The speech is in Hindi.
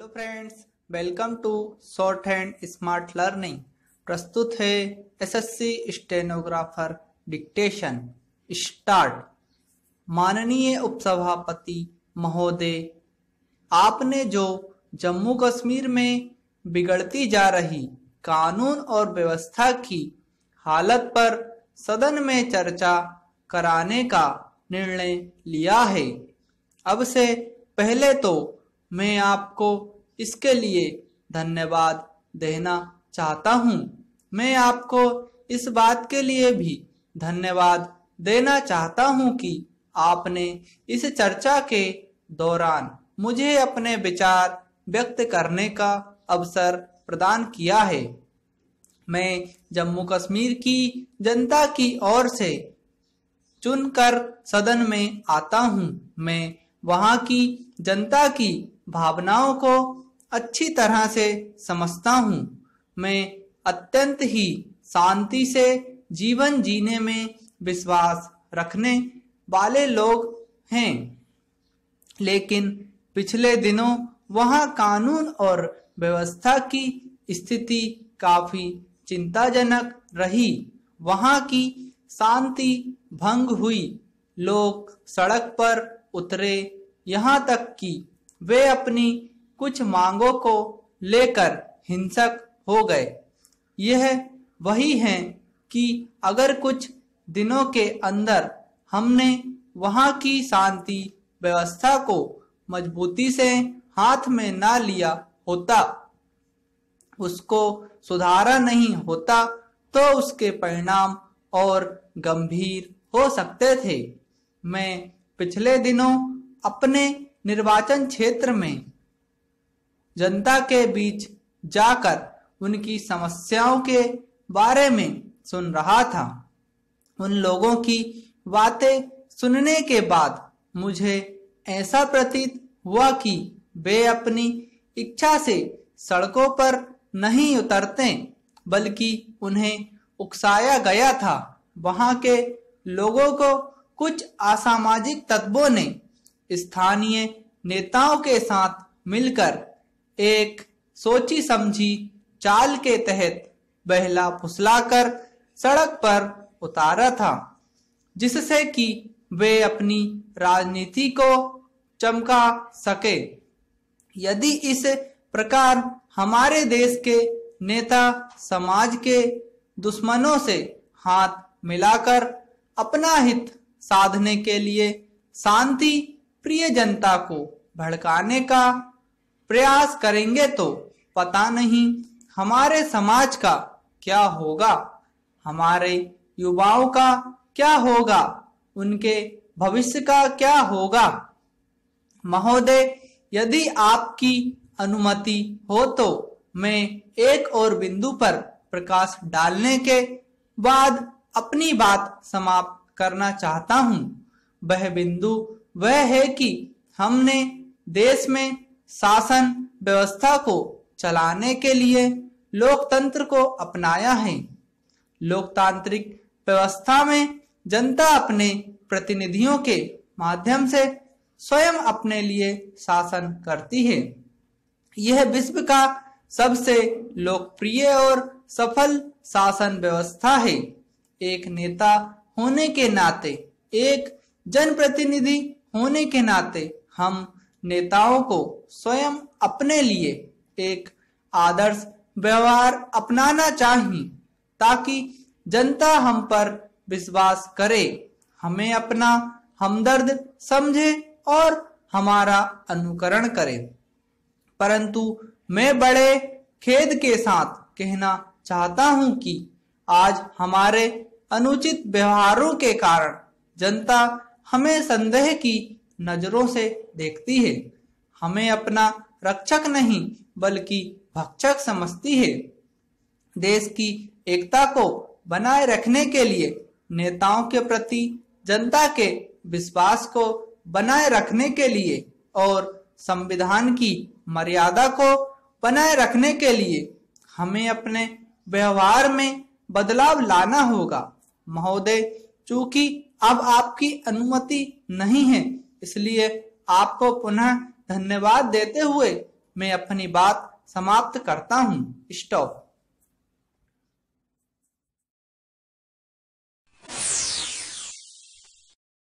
Hello friends, welcome to short hand smart learning. प्रस्तुत है एसएससी स्टेनोग्राफर डिक्टेशन। स्टार्ट। माननीय उपसभापति महोदय, आपने जो जम्मू कश्मीर में बिगड़ती जा रही कानून और व्यवस्था की हालत पर सदन में चर्चा कराने का निर्णय लिया है। अब से पहले तो मैं आपको इसके लिए धन्यवाद देना चाहता हूँ। मैं आपको इस बात के लिए भी धन्यवाद देना चाहता हूँ कि आपने इस चर्चा के दौरान मुझे अपने विचार व्यक्त करने का अवसर प्रदान किया है। मैं जम्मू कश्मीर की जनता की ओर से चुनकर सदन में आता हूँ। मैं वहाँ की जनता की भावनाओं को अच्छी तरह से समझता हूँ। मैं अत्यंत ही शांति से जीवन जीने में विश्वास रखने वाले लोग हैं, लेकिन पिछले दिनों वहाँ कानून और व्यवस्था की स्थिति काफी चिंताजनक रही। वहाँ की शांति भंग हुई, लोग सड़क पर उतरे, यहाँ तक कि वे अपनी कुछ मांगों को लेकर हिंसक हो गए। यह वही है कि अगर कुछ दिनों के अंदर हमने वहाँ की शांति व्यवस्था को मजबूती से हाथ में ना लिया होता, उसको सुधारा नहीं होता, तो उसके परिणाम और गंभीर हो सकते थे। मैं पिछले दिनों अपने निर्वाचन क्षेत्र में जनता के बीच जाकर उनकी समस्याओं के बारे में सुन रहा था। उन लोगों की बातें सुनने के बाद मुझे ऐसा प्रतीत हुआ कि वे अपनी इच्छा से सड़कों पर नहीं उतरते, बल्कि उन्हें उकसाया गया था। वहां के लोगों को कुछ असामाजिक तत्वों ने स्थानीय नेताओं के साथ मिलकर एक सोची समझी चाल के तहत बहला फुसलाकर सड़क पर उतारा था, जिससे कि वे अपनी राजनीति को चमका सके। यदि इस प्रकार हमारे देश के नेता समाज के दुश्मनों से हाथ मिलाकर अपना हित साधने के लिए शांति प्रिय जनता को भड़काने का प्रयास करेंगे, तो पता नहीं हमारे समाज का क्या होगा, हमारे युवाओं का क्या होगा, उनके भविष्य का क्या होगा। महोदय, यदि आपकी अनुमति हो तो मैं एक और बिंदु पर प्रकाश डालने के बाद अपनी बात समाप्त करना चाहता हूँ। वह बिंदु वह है कि हमने देश में शासन व्यवस्था को चलाने के लिए लोकतंत्र को अपनाया है। लोकतांत्रिक व्यवस्था में जनता अपने प्रतिनिधियों के माध्यम से स्वयं अपने लिए शासन करती है। यह विश्व का सबसे लोकप्रिय और सफल शासन व्यवस्था है। एक नेता होने के नाते, एक जनप्रतिनिधि होने के नाते हम नेताओं को स्वयं अपने लिए एक आदर्श व्यवहार अपनाना चाहिए, ताकि जनता हम पर विश्वास करे, हमें अपना हमदर्द समझे और हमारा अनुकरण करे। परंतु मैं बड़े खेद के साथ कहना चाहता हूं कि आज हमारे अनुचित व्यवहारों के कारण जनता हमें संदेह की नजरों से देखती है, हमें अपना रक्षक नहीं बल्कि भक्षक समझती है। देश की एकता को बनाए रखने के लिए नेताओं के प्रति जनता के विश्वास को बनाए रखने के लिए और संविधान की मर्यादा को बनाए रखने के लिए हमें अपने व्यवहार में बदलाव लाना होगा। महोदय, चूंकि अब आपकी अनुमति नहीं है, इसलिए आपको पुनः धन्यवाद देते हुए मैं अपनी बात समाप्त करता हूँ। स्टॉप।